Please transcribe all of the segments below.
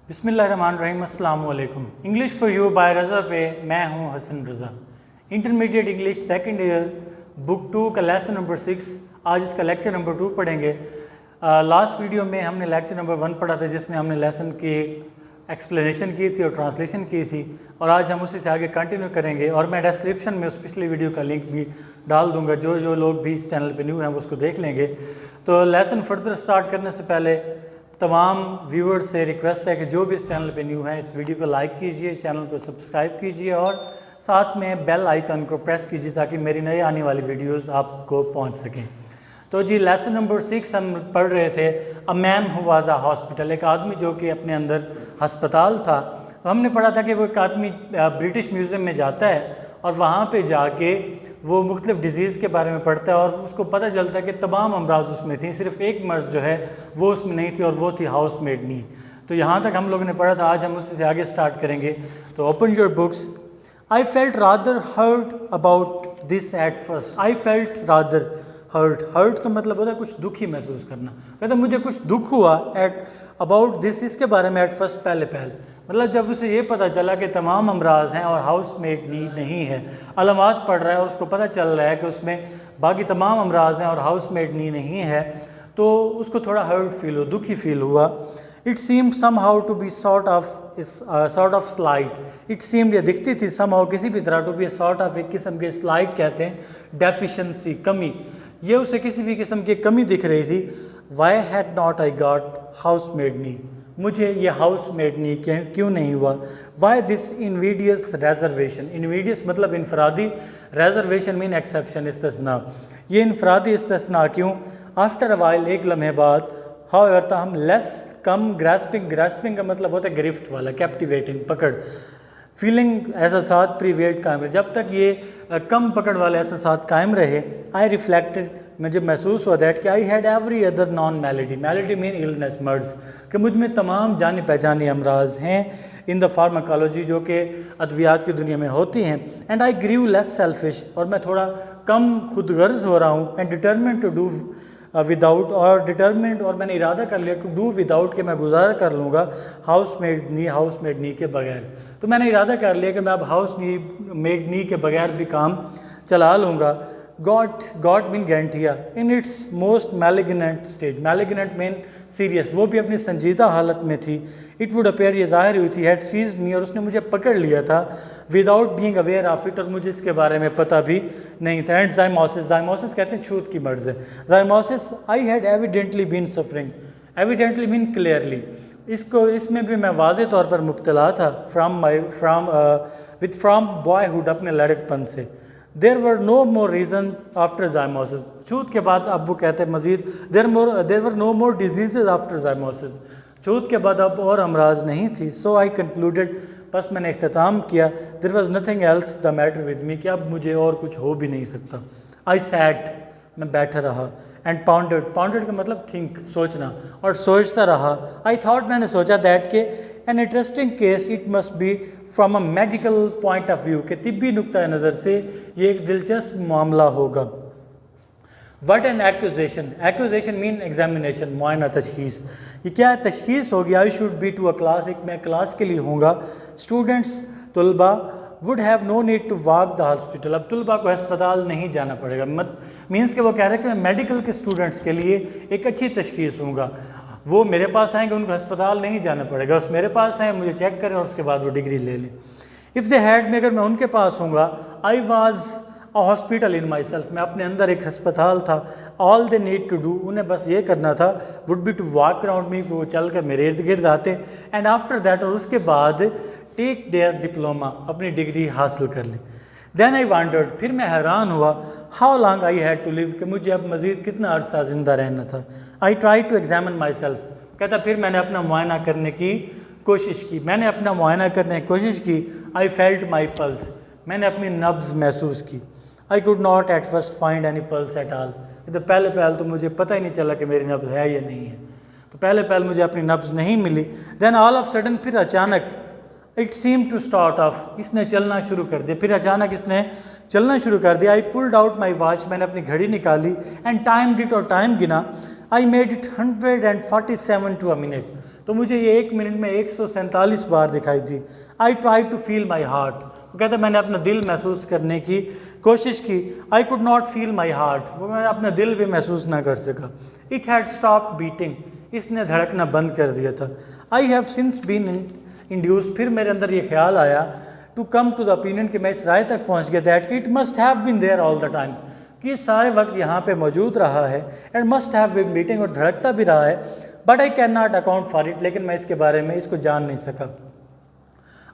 बिस्मिल्लाहिर्रहमानिर्रहीम अस्सलाम वालेकुम। English for you by Raza पे मैं हूँ Hasan Raza. Intermediate English second year book 2 का लेसन नंबर 6। आज इसका लेक्चर नंबर 2 पढ़ेंगे। लास्ट वीडियो में हमने लेक्चर नंबर 1 पढ़ा था, जिसमें हमने लेसन की एक्सप्लेनेशन की थी और ट्रांसलेशन की थी, और आज हम उसी से आगे कंटिन्यू करेंगे। और मैं डिस्क्रिप्शन में उस पिछली वीडियो का लिंक भी डाल दूंगा, जो लोग भी इस चैनल पे न्यू हैं वो उसको देख लेंगे। तो लेसन फर्दर स्टार्ट करने से पहले तमाम व्यूअर्स से रिक्वेस्ट है कि जो भी इस चैनल पे न्यू है इस वीडियो को लाइक कीजिए, चैनल को सब्सक्राइब कीजिए और साथ में बेल आइकन को प्रेस कीजिए ताकि मेरी नई आने वाली वीडियोस आपको पहुंच सकें। तो जी लेसन नंबर 6 हम पढ़ रहे थे, a man who was a hospital, एक आदमी जो कि अपने अंदर अस्पताल था। तो हमने पढ़ा था कि वो एक आदमी ब्रिटिश म्यूज़ियम में जाता है और वहाँ पे जाके वो मुख्तलिफ डिज़ीज़ के बारे में पढ़ता है और उसको पता चलता है कि तमाम अमराज उसमें थी, सिर्फ एक मर्ज़ जो है वो उसमें नहीं थी और वो थी हाउस मेड नी। तो यहाँ तक हम लोगों ने पढ़ा था। आज हम उसी से आगे स्टार्ट करेंगे। तो open your books. I felt rather hurt about this at first. I felt rather hurt का मतलब होता है कुछ दुखी महसूस करना। कहता मुझे कुछ दुख हुआ एट अबाउट दिस, इसके बारे में, एट फर्स्ट पहले मतलब जब उसे ये पता चला कि तमाम अमराज हैं और हाउस मेड नीड नहीं है, अलामात पढ़ रहा है और उसको पता चल रहा है कि उसमें बाकी तमाम अमराज हैं और हाउस मेड नी नहीं है, तो उसको थोड़ा हर्ट फील हुआ, दुखी फील हुआ। It seemed somehow to be sort of slight. It seemed, या दिखती थी, सम हाउ किसी भी तरह, टू बी सॉर्ट ऑफ, एक किस्म के स्लाइट कहते हैं, डेफिशिएंसी, कमी। ये उसे किसी भी किस्म की कमी दिख रही थी। Why had not I got housemaid knee, मुझे ये हाउस मेड नी क्यों नहीं हुआ। Why this invidious reservation, invidious मतलब इनफरादी, रेजर्वेशन मीन एक्सेप्शन, इस्तिस्ना, ये इनफरादी इस्तिस्ना क्यों। आफ्टर अ वाइल, एक लम्हे बाद, हाउएवर, ताहम, लेस, कम, ग्रास्पिंग, ग्रास्पिंग का मतलब होता है गिरफ्त वाला, कैप्टिवेटिंग, पकड़, फीलिंग, एहसासात प्रीवेट कायम रहे, जब तक ये कम पकड़ वाले एहसासात कायम रहे। आई रिफ्लेक्टेड, मुझे महसूस हुआ दैट कि I had every other known malady, malady mean illness, मर्ज, कि मुझ में तमाम जानी पहचानी अमराज हैं इन द फार्माकोलॉजी, जो कि अद्वियात की दुनिया में होती हैं। And I grieve less selfish, और मैं थोड़ा कम खुदगर्ज हो रहा हूँ। And determined to do without, और डिटर्मिन्ड, और मैंने इरादा कर लिया टू डू विदाउट, के मैं गुजारा कर लूँगा हाउस मेड नी के बगैर। तो मैंने इरादा कर लिया कि मैं अब हाउस मेड नी के बगैर भी काम चला लूँगा। गॉड मीन गारंटिया in its most malignant stage, malignant mean serious, वो भी अपनी संजीदा हालत में थी। इट वुड अपेयर, ये जाहिर हुई थी, हैड सीज्ड मी, और उसने मुझे पकड़ लिया था, without being aware of it, और मुझे इसके बारे में पता भी नहीं था। एंड ज़ाइमोसिस, ज़ाइमोसिस कहते हैं छूत की मर्ज़ है। Zymosis, I had evidently been suffering, evidently mean clearly, इसमें भी मैं वाज़े तौर पर मुब्तला था, फ्राम बॉयहुड, अपने लड़कपन से। There were no more reasons after zymosis, छूत के बाद अब वो कहते हैं मज़ीद, there were no more diseases after zymosis, छूत के बाद अब और अमराज नहीं थी। सो आई कंक्लूडेड, बस मैंने इख्तिताम किया, there was nothing else the matter with me, कि अब मुझे और कुछ हो भी नहीं सकता। आई सैट, मैं बैठा रहा। एंड पाउंडेड, पाउंडेड का मतलब थिंक, सोचना, और सोचता रहा। आई थॉट, मैंने सोचा, दैट के an interesting case it must be from a medical point of view, के तिब्बी नुक्ता नज़र से ये एक दिलचस्प मामला होगा। What an acquisition, acquisition mean examination, मुआयना, तशखीस, ये क्या है, तशखीस होगी। I should be to a class, एक मैं क्लास के लिए होऊंगा। स्टूडेंट्स, तुलबा, would have no need to walk the hospital, अब तुलबा को अस्पताल नहीं जाना पड़ेगा। मीन्स के वो कह रहे हैं कि मैं मेडिकल के स्टूडेंट्स के लिए एक अच्छी तशखीस होऊंगा, वो मेरे पास आएंगे, उनको अस्पताल नहीं जाना पड़ेगा, बस मेरे पास आए, मुझे चेक करें और उसके बाद वो डिग्री ले लें। इफ़ दे हैड में, अगर मैं उनके पास होऊंगा, I was a hospital in myself, मैं अपने अंदर एक अस्पताल था। All they need to do, उन्हें बस ये करना था, would be to walk around me, वो चल कर मेरे इर्द गिर्द आते। एंड आफ्टर दैट, और उसके बाद, टेक देयर डिप्लोमा, अपनी डिग्री हासिल कर ली। देन आई वांडर्ड, फिर मैं हैरान हुआ, how long I had to live, कि मुझे अब मज़ीद कितना अरसा ज़िंदा रहना था। I try to examine myself, कहता फिर मैंने अपना मुआयना करने की कोशिश की, मैंने अपना मुआयना करने की कोशिश की। आई फेल्ट माई पल्स, मैंने अपनी नब्ज़ महसूस की। I could not at first find any pulse at all, तो पहले तो मुझे पता ही नहीं चला कि मेरी नब्ज़ है या नहीं है, तो पहले मुझे अपनी नब्ज़ नहीं मिली। देन ऑल ऑफ सडन, फिर अचानक, it seem to start off, इसने चलना शुरू कर दिया, फिर अचानक इसने चलना शुरू कर दिया। I pulled out my watch, मैंने अपनी घड़ी निकाली। एंड टाइम डिट, और टाइम गिना। I made it 147 to a minute, तो मुझे ये 1 मिनट में 147 बार दिखाई दी। I try to feel my heart, वो कहते मैंने अपना दिल महसूस करने की कोशिश की। I could not feel my heart, वो मैं अपना दिल भी महसूस ना कर सका। इट हैड स्टॉप बीटिंग, इसने धड़कना बंद कर दिया था। I have since been induced, फिर मेरे अंदर ये ख्याल आया to come to the opinion कि मैं इस राय तक पहुँच गया दैट कि it must have been there all the time, कि सारे वक्त यहाँ पे मौजूद रहा है। And must have been beating, और धड़कता भी रहा है। But I can not account for it, लेकिन मैं इसके बारे में इसको जान नहीं सका।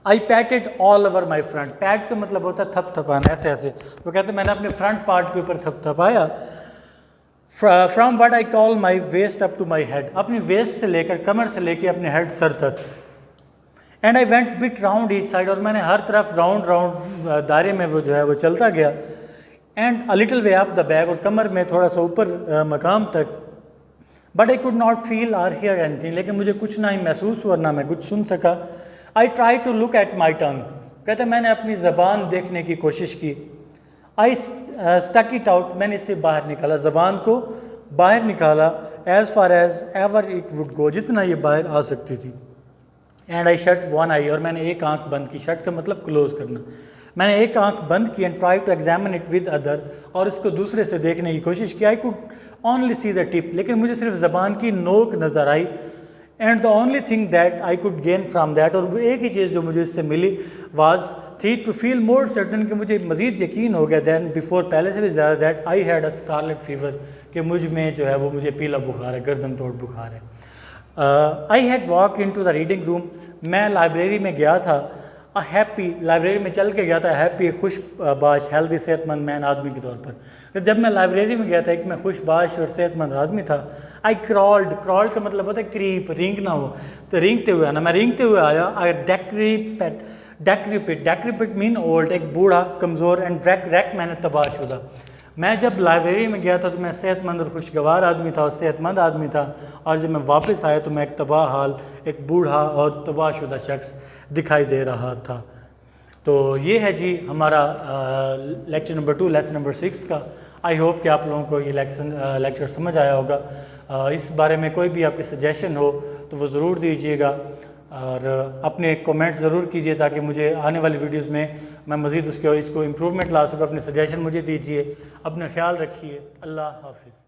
I patted all over my front, pat का मतलब होता है थपथपाना, ऐसे ऐसे। वो कहते मैंने अपने फ्रंट पार्ट के ऊपर थपथपाया। From what I call my waist up to my head, अपनी वेस्ट से लेकर, कमर से लेकर अपने हेड सर तक। And I went bit round each side, और मैंने हर तरफ राउंड राउंड दायरे में वो जो है वो चलता गया। And a little way up the back, और कमर में थोड़ा सा ऊपर मकाम तक। But I could not feel or hear anything, लेकिन मुझे कुछ ना ही महसूस हुआ ना मैं कुछ सुन सका। I try to look at my tongue, कहते मैंने अपनी ज़बान देखने की कोशिश की। आई स्टक इट आउट, मैंने इससे बाहर निकाला, ज़बान को बाहर निकाला। As far as ever it would go, जितना ये बाहर आ सकती थी। And I shut one eye, और मैंने एक आंख बंद की। शट का मतलब क्लोज करना। मैंने एक आंख बंद की। And try to examine it with other, और इसको दूसरे से देखने की कोशिश की। I could only see the tip, लेकिन मुझे सिर्फ ज़बान की नोक नज़र आई। And the only thing that I could gain from that, और एक ही चीज़ जो मुझे इससे मिली वाज थी टू फील मोर सर्टन, कि मुझे मज़ीद यकीन हो गया दैन बिफोर, पहले से भी ज़्यादा, that I had a scarlet fever, कि मुझ में जो है वो मुझे पीला बुखार है, गर्दन तोड़ बुखार है। I had walk into the reading room, मैं लाइब्रेरी में गया था। अ हैप्पी, लाइब्रेरी में चल के गया था। हैप्पी, खुशबाश, हेल्दी, सेहतमंद मैन, आदमी के तौर पर। तो जब मैं लाइब्रेरी में गया था, एक मैं खुशबाश और सेहतमंद आदमी था। आई क्रॉल्ड, क्रॉल्ड का मतलब होता है क्रीप, रेंगना हो, तो रेंगते हुए आना। मैं रेंगते हुए आया। आई डेक्रीपिट मीन ओल्ड, एक बूढ़ा, कमज़ोर। एंड रैक मैंने तबाहशुदा। मैं जब लाइब्रेरी में गया था तो मैं सेहतमंद और खुशगवार आदमी था और सेहतमंद आदमी था, और जब मैं वापस आया तो मैं एक तबाह हाल, एक बूढ़ा और तबाहशुदा शख्स दिखाई दे रहा था। तो ये है जी हमारा लेक्चर नंबर 2, लेसन नंबर 6 का। आई होप कि आप लोगों को ये लेक्चर समझ आया होगा। इस बारे में कोई भी आपकी सजेशन हो तो वो ज़रूर दीजिएगा, और अपने कमेंट्स ज़रूर कीजिए, ताकि मुझे आने वाली वीडियोस में मैं मज़ीद इसको इम्प्रूवमेंट ला सकूँ। अपने सजेशन मुझे दीजिए। अपना ख्याल रखिए। अल्लाह हाफिज़।